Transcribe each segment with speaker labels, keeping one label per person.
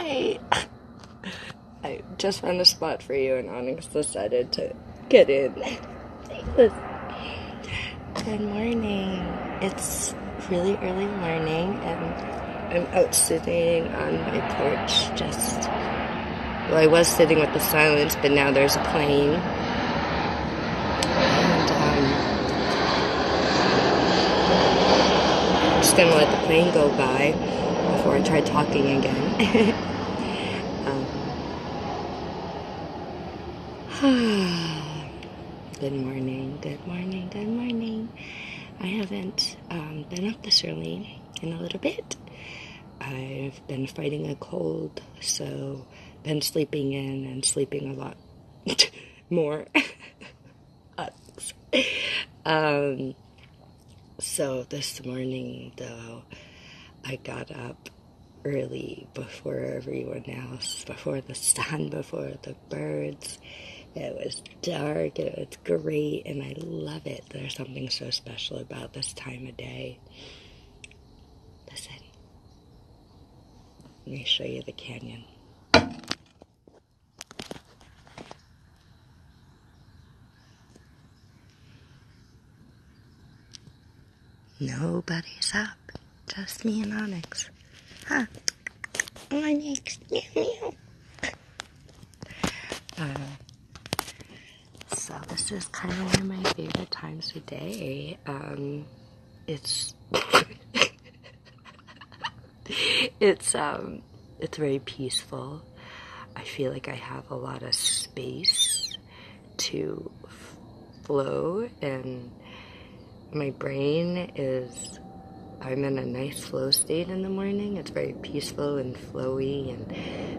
Speaker 1: Hi! I just found a spot for you and Onyx decided to get in. Good morning. It's really early morning and I'm out sitting on my porch well, I was sitting with the silence, but now there's a plane. And I'm just gonna let the plane go by before I try talking again. Good morning, good morning, good morning. I haven't been up this early in a little bit. I've been fighting a cold, so been sleeping in and sleeping a lot more. So this morning, though, I got up early before everyone else, before the sun, before the birds. It was dark, it was great, and I love it. There's something so special about this time of day. Listen, let me show you the canyon. Nobody's up, just me and Onyx. Huh? Onyx, meow meow. So this is kind of one of my favorite times of day. It's it's very peaceful. I feel like I have a lot of space to flow, and my brain I'm in a nice flow state in the morning. It's very peaceful and flowy, and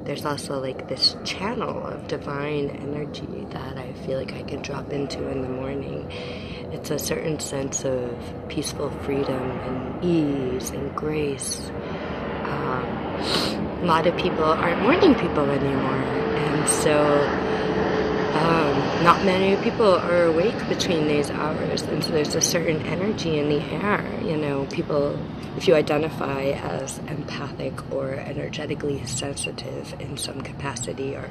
Speaker 1: there's also like this channel of divine energy that I feel like I can drop into in the morning. It's a certain sense of peaceful freedom and ease and grace. A lot of people aren't morning people anymore, and so not many people are awake between these hours, and so there's a certain energy in the air. You know, people, if you identify as empathic or energetically sensitive in some capacity, or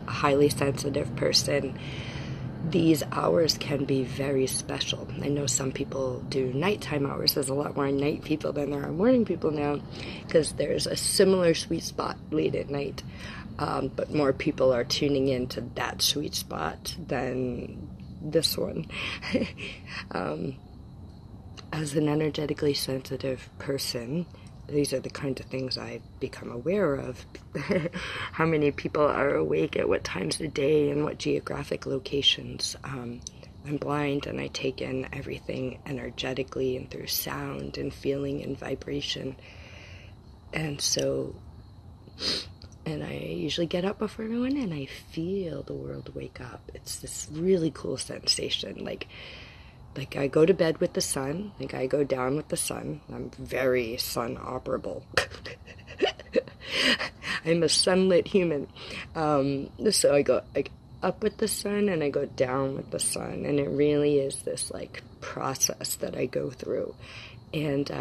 Speaker 1: a highly sensitive person, these hours can be very special. I know some people do nighttime hours. There's a lot more night people than there are morning people now, because there's a similar sweet spot late at night. But more people are tuning into that sweet spot than this one. As an energetically sensitive person, these are the kinds of things I've become aware of. How many people are awake at what times of day and what geographic locations. I'm blind and I take in everything energetically and through sound and feeling and vibration. And I usually get up before everyone and I feel the world wake up. It's this really cool sensation. Like I go to bed with the sun, like I go down with the sun. I'm very sun operable. I'm a sunlit human. So I go up with the sun and I go down with the sun. And it really is this like process that I go through. And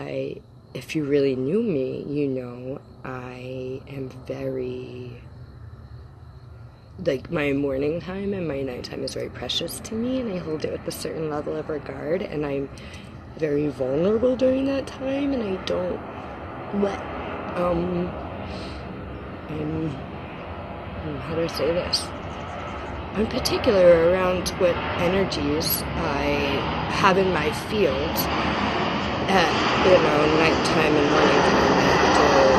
Speaker 1: if you really knew me, you know I am very, like, my morning time and my nighttime is very precious to me, and I hold it with a certain level of regard, and I'm very vulnerable during that time, and I don't let, how do I say this? I'm particular around what energies I have in my field at, nighttime and morning time.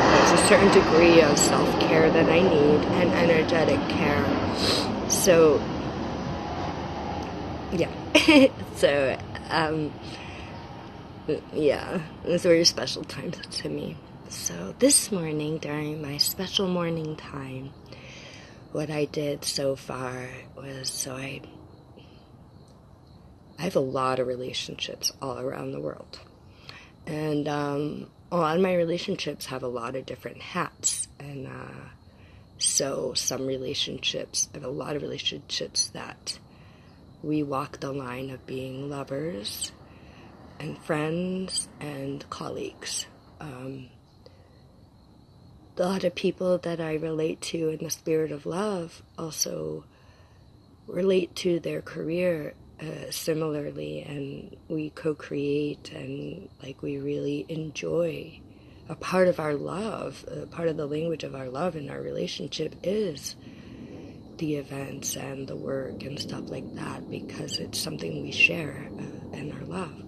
Speaker 1: There's a certain degree of self-care that I need and energetic care. So, yeah. Yeah, it's a very special time to me. So this morning, during my special morning time, what I did so far was, I have a lot of relationships all around the world. And a lot of my relationships have a lot of different hats. And so some relationships, I have a lot of relationships that we walk the line of being lovers and friends and colleagues. a lot of people that I relate to in the spirit of love also relate to their career similarly, and we co-create, and like we really enjoy a part of our love, a part of the language of our love in our relationship is the events and the work and stuff like that, because it's something we share in our love.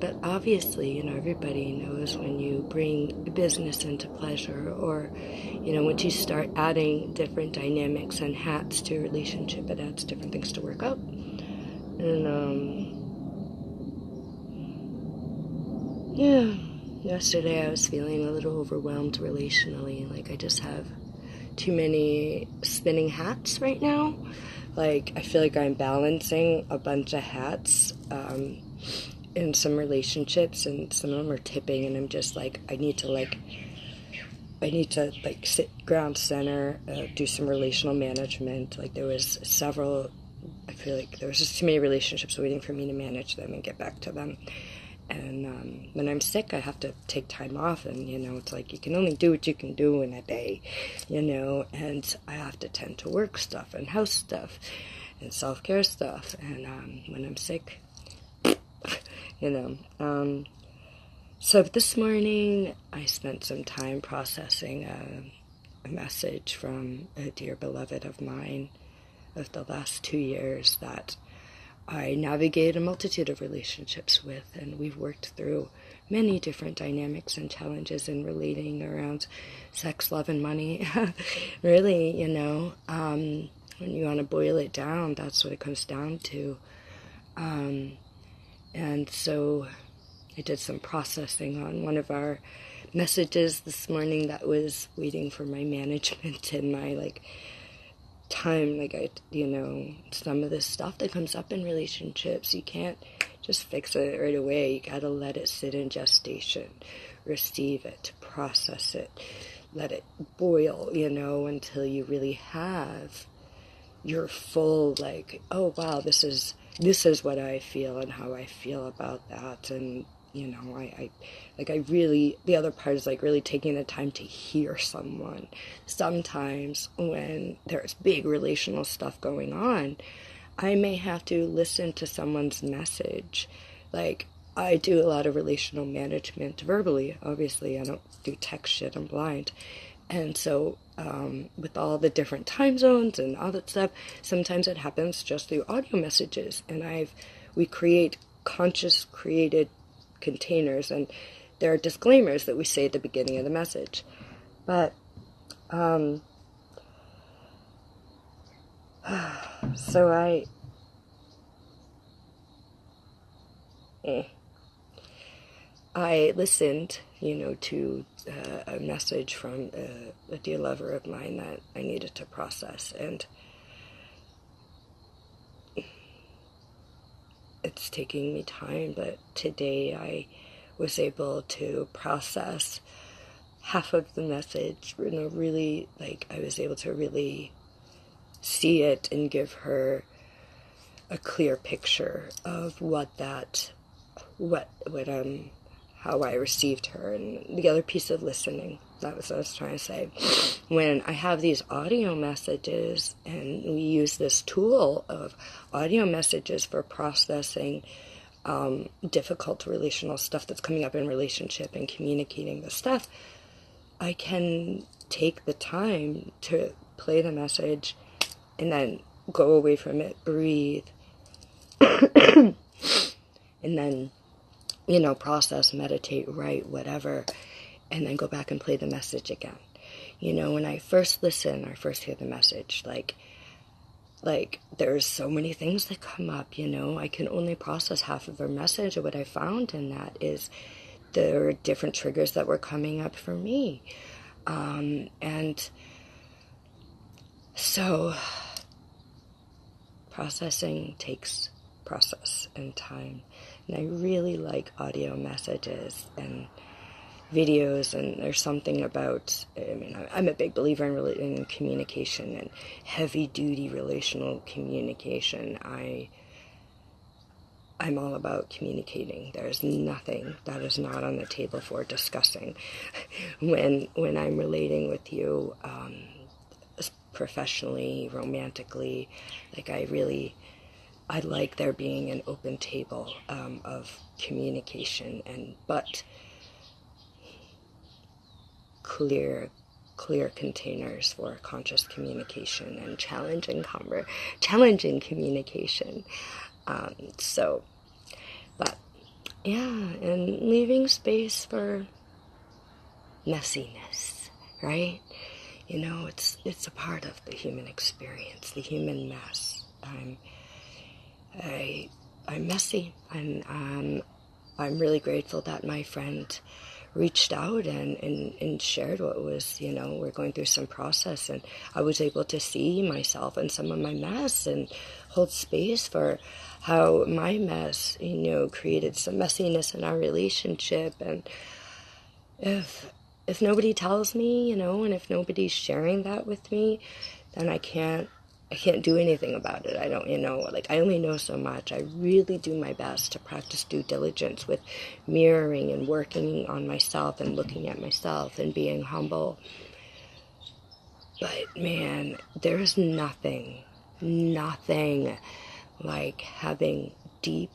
Speaker 1: But obviously, everybody knows when you bring business into pleasure, or, once you start adding different dynamics and hats to a relationship, it adds different things to work out. And, yeah, yesterday I was feeling a little overwhelmed relationally. Like, I just have too many spinning hats right now. Like, I feel like I'm balancing a bunch of hats, in some relationships, and some of them are tipping, and I'm just like, I need to sit ground center, do some relational management. Like, there was several, I feel like there was just too many relationships waiting for me to manage them and get back to them. And when I'm sick, I have to take time off, and it's like you can only do what you can do in a day, and I have to tend to work stuff and house stuff and self-care stuff, and when I'm sick, so this morning I spent some time processing a message from a dear beloved of mine of the last 2 years that I navigate a multitude of relationships with, and we've worked through many different dynamics and challenges in relating around sex, love, and money. Really, when you want to boil it down, that's what it comes down to. And so I did some processing on one of our messages this morning that was waiting for my management and my, time. Some of this stuff that comes up in relationships, you can't just fix it right away. You gotta let it sit in gestation, receive it, process it, let it boil, until you really have your full, oh wow, this is what I feel and how I feel about that. And I really, the other part is really taking the time to hear someone. Sometimes when there's big relational stuff going on, I may have to listen to someone's message. I do a lot of relational management verbally. Obviously, I don't do text shit, I'm blind. And so with all the different time zones and all that stuff, sometimes it happens just through audio messages. And we create conscious created containers, and there are disclaimers that we say at the beginning of the message. But so I listened, to a message from a dear lover of mine that I needed to process, and it's taking me time, but today I was able to process half of the message, really, I was able to really see it and give her a clear picture of how I received her. And the other piece of listening, that was what I was trying to say. When I have these audio messages, and we use this tool of audio messages for processing difficult relational stuff that's coming up in relationship and communicating the stuff, I can take the time to play the message and then go away from it, breathe, and then process, meditate, write, whatever, and then go back and play the message again. When I first listen, I first hear the message, there's so many things that come up, I can only process half of her message. And what I found in that is there are different triggers that were coming up for me. And so processing takes process and time. And I really like audio messages and videos, and there's something about, I'm a big believer in communication and heavy-duty relational communication. I'm all about communicating. There's nothing that is not on the table for discussing when I'm relating with you, professionally, romantically. Like I like there being an open table of communication, but clear containers for conscious communication and challenging communication. But yeah, and leaving space for messiness, right? It's a part of the human experience, the human mess. I'm messy, and I'm really grateful that my friend reached out and shared what was, we're going through some process, and I was able to see myself and some of my mess and hold space for how my mess, created some messiness in our relationship. And if nobody tells me, and if nobody's sharing that with me, then I can't do anything about it. I don't, I only know so much. I really do my best to practice due diligence with mirroring and working on myself and looking at myself and being humble. But man, there's nothing like having deep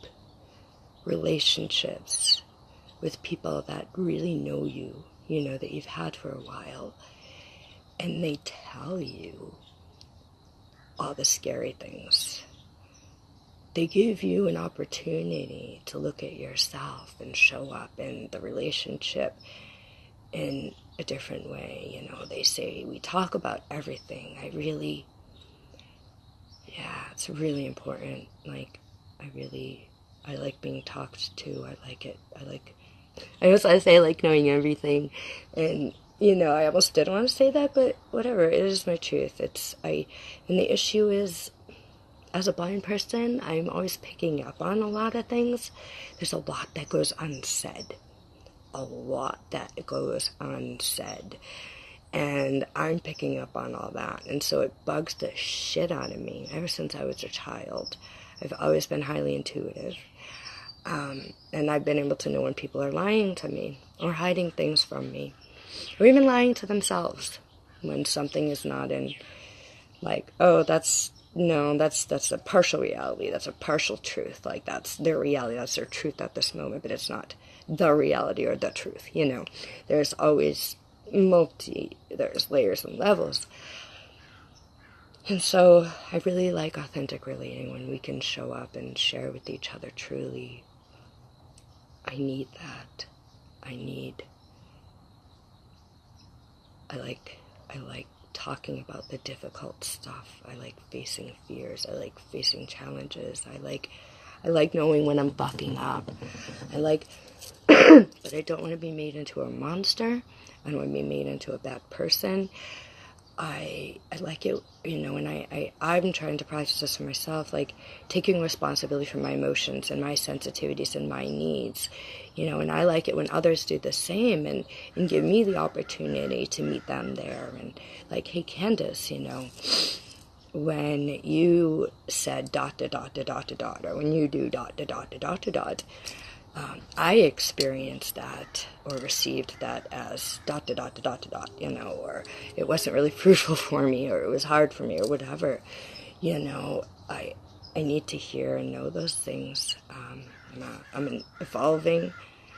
Speaker 1: relationships with people that really know you, that you've had for a while, and they tell you all the scary things. They give you an opportunity to look at yourself and show up in the relationship in a different way. They say we talk about everything. It's really important. I like being talked to. I like it. I say I like knowing everything, and I almost didn't want to say that, but whatever. It is my truth. And the issue is, as a blind person, I'm always picking up on a lot of things. There's a lot that goes unsaid. And I'm picking up on all that. And so it bugs the shit out of me. Ever since I was a child, I've always been highly intuitive. And I've been able to know when people are lying to me or hiding things from me, or even lying to themselves when something is not in, that's a partial reality. That's a partial truth. That's their reality. That's their truth at this moment, but it's not the reality or the truth. There's always there's layers and levels. And so I really like authentic relating, when we can show up and share with each other truly. I need that. I like talking about the difficult stuff. I like facing fears. I like facing challenges. I like knowing when I'm fucking up. But I don't want to be made into a monster. I don't want to be made into a bad person. I like it, and I'm trying to practice this for myself, taking responsibility for my emotions and my sensitivities and my needs, and I like it when others do the same and give me the opportunity to meet them there. And hey, Candace, when you said ... or when you do ... I experienced that or received that as ... or it wasn't really fruitful for me, or it was hard for me, or whatever. I need to hear and know those things. I'm an evolving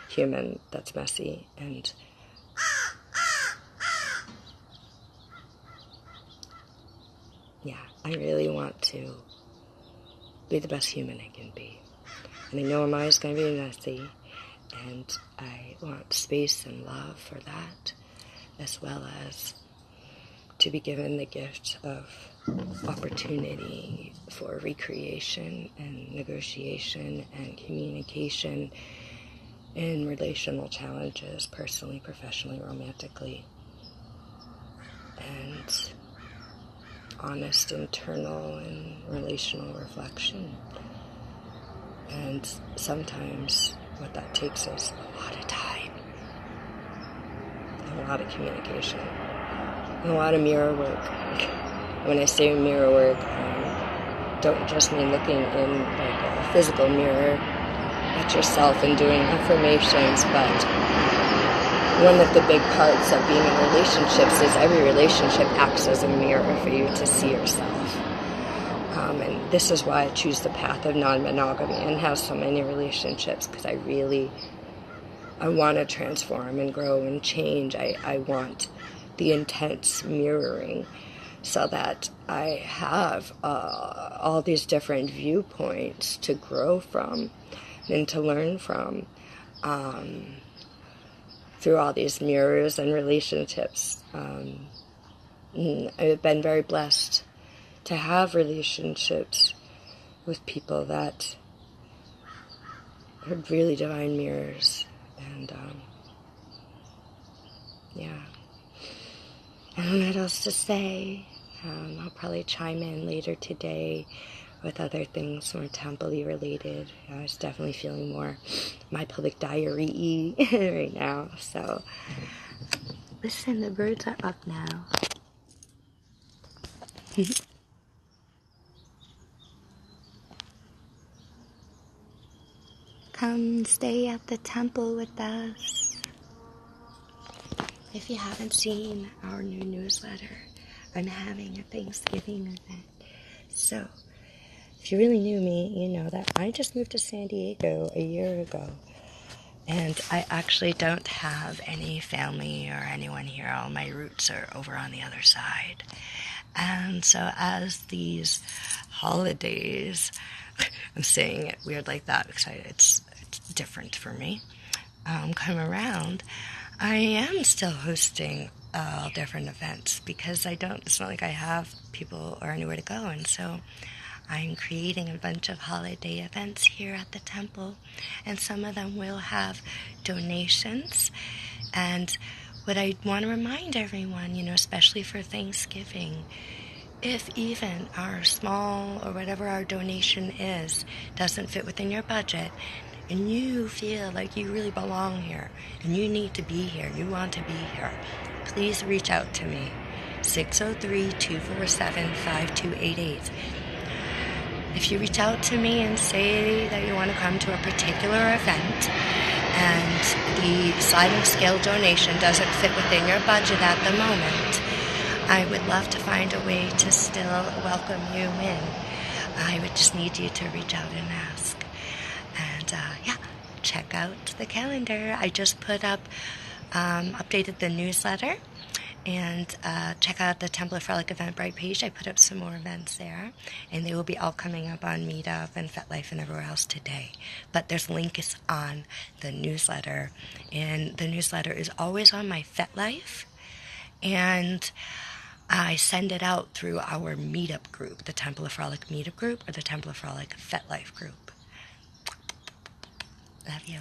Speaker 1: human that's messy, and I really want to be the best human I can be. And I know I'm always going to be messy, and I want space and love for that, as well as to be given the gift of opportunity for recreation and negotiation and communication in relational challenges, personally, professionally, romantically, and honest internal and relational reflection. And sometimes what that takes is a lot of time, a lot of communication, and a lot of mirror work. When I say mirror work, I don't just mean looking in a physical mirror, at yourself and doing affirmations, but one of the big parts of being in relationships is every relationship acts as a mirror for you to see yourself. And this is why I choose the path of non-monogamy and have so many relationships, because I want to transform and grow and change. I want the intense mirroring so that I have all these different viewpoints to grow from and to learn from through all these mirrors and relationships. I've been very blessed to have relationships with people that are really divine mirrors. And yeah, I don't know what else to say. I'll probably chime in later today with other things more temple-y related. I was definitely feeling more my public diary right now. So listen, the birds are up now. Come stay at the temple with us. If you haven't seen our new newsletter, I'm having a Thanksgiving event. So, if you really knew me, you know that I just moved to San Diego a year ago. And I actually don't have any family or anyone here. All my roots are over on the other side. And so as these holidays, I'm saying it weird like that because it's different for me, come around, I am still hosting different events because it's not like I have people or anywhere to go. And so I'm creating a bunch of holiday events here at the temple, and some of them will have donations. And what I want to remind everyone, especially for Thanksgiving, if even our small or whatever our donation is doesn't fit within your budget, and you feel like you really belong here, and you need to be here, you want to be here, please reach out to me, 603-247-5288. If you reach out to me and say that you want to come to a particular event and the sliding scale donation doesn't fit within your budget at the moment, I would love to find a way to still welcome you in. I would just need you to reach out and ask. And check out the calendar. I just put up, updated the newsletter. And check out the Temple of Frolic Eventbrite page. I put up some more events there, and they will be all coming up on Meetup and FetLife and everywhere else today. But there's links on the newsletter, and the newsletter is always on my FetLife, and I send it out through our Meetup group, the Temple of Frolic Meetup group or the Temple of Frolic FetLife group. Love you.